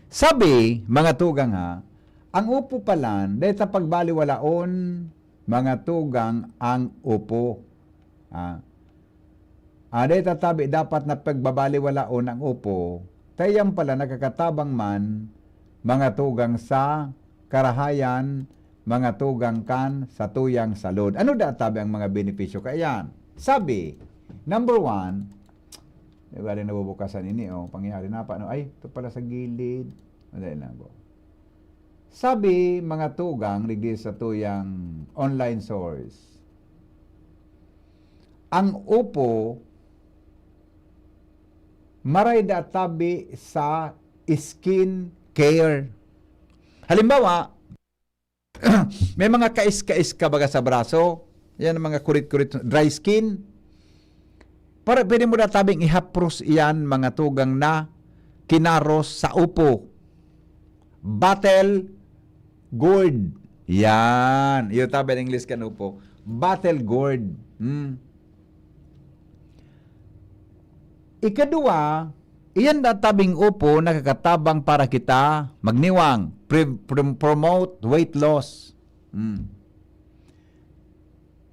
Sabi, mga tugang ha, ang upo palan, dahil sa pagbaliwalaon, mga tugang ang upo. Dahil tatabi, dapat na pagbabaliwalaon ang upo, tayang pala nakakatabang man, mga tugang sa karahayan, mga tugang kan sa tuyang salud. Ano databi ang mga benepisyo? Kaya sabi, number 1, diba rin nabubukasan ini, pangyayari na pa, ay, ito pala sa gilid. Madali lang po. Sabi, mga tugang, ligdi sa tuyang online source, ang upo, maray databi sa skin care. Halimbawa, may mga kais-kais ka baga sa braso, yan ang mga kurit-kurit, dry skin. Para pwede mo na tabing ihapros iyan mga tugang na kinaros sa upo. Battle gourd. Yan. Yung tabi ng English kan upo. Battle gourd. Ikadua, iyan na tabing upo nakakatabang para kita magniwang. Promote weight loss.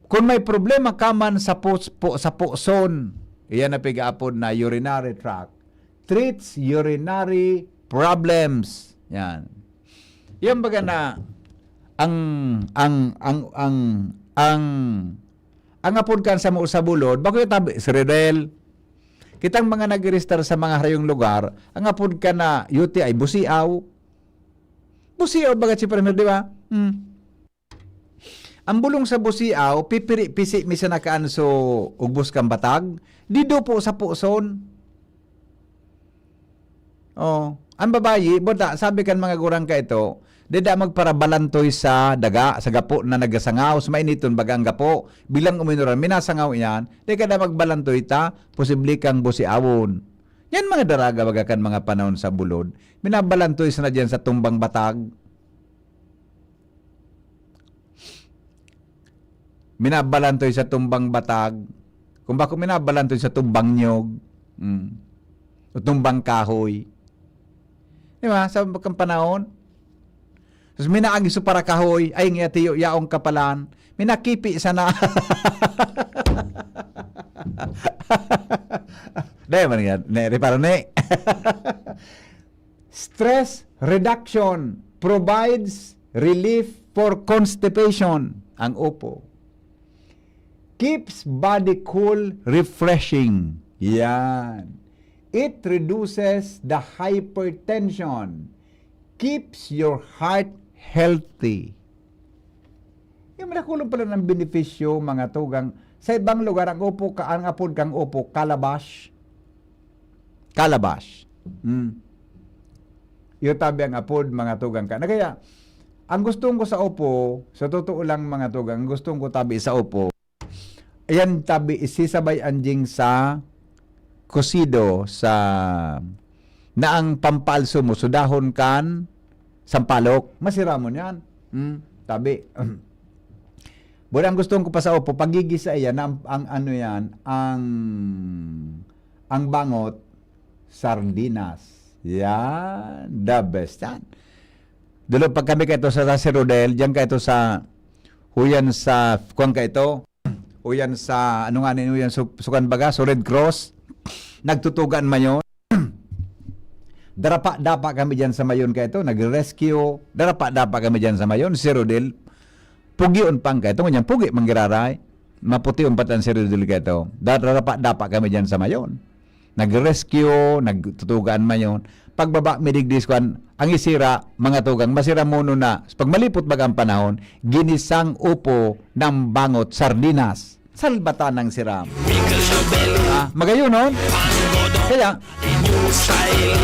Kung may problema ka man sa puson, iyan na pigaapod na urinary tract. Treats urinary problems. Yan. Yan baga na ang apod kan sa mo sa bulod, bako yung tabi, Sredel, kitang mga nag-register sa mga harayong lugar, ang apod ka na UTI, busiaw. Busiaw baga si Premier, di ba? Ang bulong sa busiaw, pipiri-pisi misa nakaan so ugbos kang batag, dido po sa puson. Ang babayi, boda, sabi kan mga gurang ka ito, dida magparabalantoy sa daga, sa gapo na nagasangaw, sumainiton bagang gapo, bilang uminuran, minasangaw yan, di ka na magbalantoy ta, posible kang busiawon. Yan mga daraga bagakan mga panahon sa bulod, minabalantoy sa na dyan sa tumbang batag. Minabalantoy sa tumbang batag, kung bako minabalantoy sa tumbang nyog, o tumbang kahoy. Di ba? Sa bakang panahon, tapos minaagi so para kahoy, ay nga tiyo, yaong kapalan, minakipi sana. Dahil man yan, reparo ne. Stress reduction provides relief for constipation. Ang upo. Keeps body cool, refreshing. Yan. It reduces the hypertension. keeps your heart healthy. Yung malakulong pala ng benepisyo, mga tugang, sa ibang lugar, ang apod kang upo, calabash. Calabash. Yung tabi ang apod, mga tugang ka. Na kaya, ang gustong ko sa upo, sa totoo lang mga tugang, ang gustong ko tabi sa upo, ayan tabi, isisabay anjing sa kosido, sa na ang pampalso mo, sudahon kan, sampalok, masira mo yan. Tabi. Buwan ang gustong ko pa sa upo, pagigisa yan, ang ano yan, ang bangot, sardinas. Yan, the best yan. Dalo pag kami kaito sa Rodel, diyan kaito sa huyan sa kuan kaito. Huyan sa ano nga nino yan sukan baga, so Red Cross. Nagtutugan mayon. Darapa-dapa kami diyan sa mayon kaito, nag-rescue. Darapa-dapa kami diyan sa mayon, si Rodel. Pugion pang kaito, ngan pugi manggiraray. Maputi umpatan si Rodel kaito. Darapa-dapa kami diyan sa mayon. Nag-rescue, nagtutugan mayon. Pagbaba midigdis kwan, ang isira, mga tugang, masira muno na. Pag malipot bagang panahon, ginisang upo ng bangot sardinas. Salbata ng siram. Magayon nun. Kaya,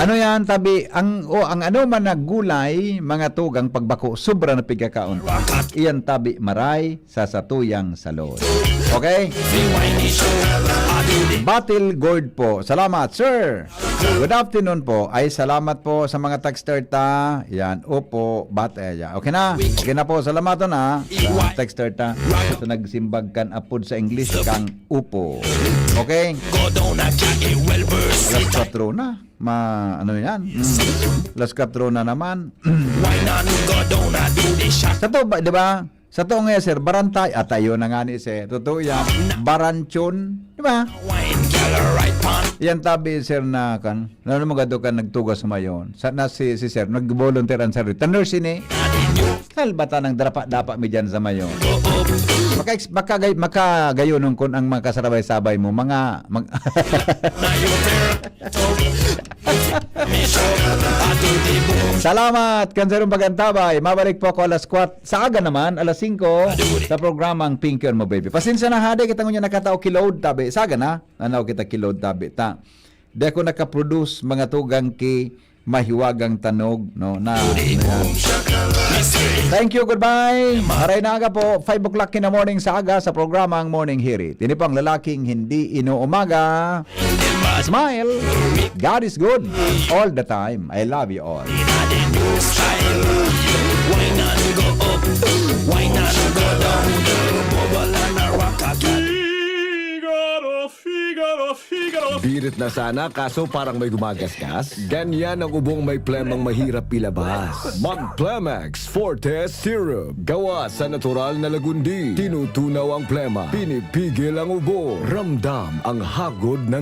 ano yan, tabi, ang ano man na gulay, mga tugang, pagbako, sobra na pigkakaon. Iyan tabi, maray, sa satuyang salod. Okay? Batil Gourd po. Salamat, sir. Good afternoon po. Ay, salamat po sa mga texter ta. Yan, opo, bataya. Okay na? Okay na po. Salamat na. Sa texter ta. So, nagsimbag kan apod sa English kang upo. Okay? Alas 4 na. Ano yan? Alas 4 na naman. Sa to, di ba? Sa to nga, sir, barantay. Tayo na nga ni, sir. Totoo yan. Baranchon. Di ba? Yan tabi, sir, na kan. Ano magado ka nagtugas mayon. Na si sir, nag-volunteer ang sarili. Tanor sini. Kalbata ng dapa mi dyan sa mayon. Makagayonon kun ang mga kasarabay-sabay mo. Salamat, kanserong pagantabay. Mabalik po ako alas 4. Sa aga naman, alas 5 sa programang Pinky on Mo Baby. Pasensya na hade, kita nyo nakatao kiload tabi. Sa aga na, anaw kita kiload tabi. Di ako nakaproduce mga tugang ki mahiwagang tanog. No, na. Thank you, goodbye. Maray na aga po, 5 o'clock in the morning sa aga sa programang Morning Hirit. Ini pang lalaking hindi inuumaga. Smile. God is good all the time. I love you all. Birit na sana kaso parang may gumagasgas. Ganyan ang ubong may plemang mahirap ilabas. Mag Plemex Forte Syrup. Gawa sa natural na lagundi. Tinutunaw ang plema. Pinipigil ang ubo. Ramdam ang hagod ng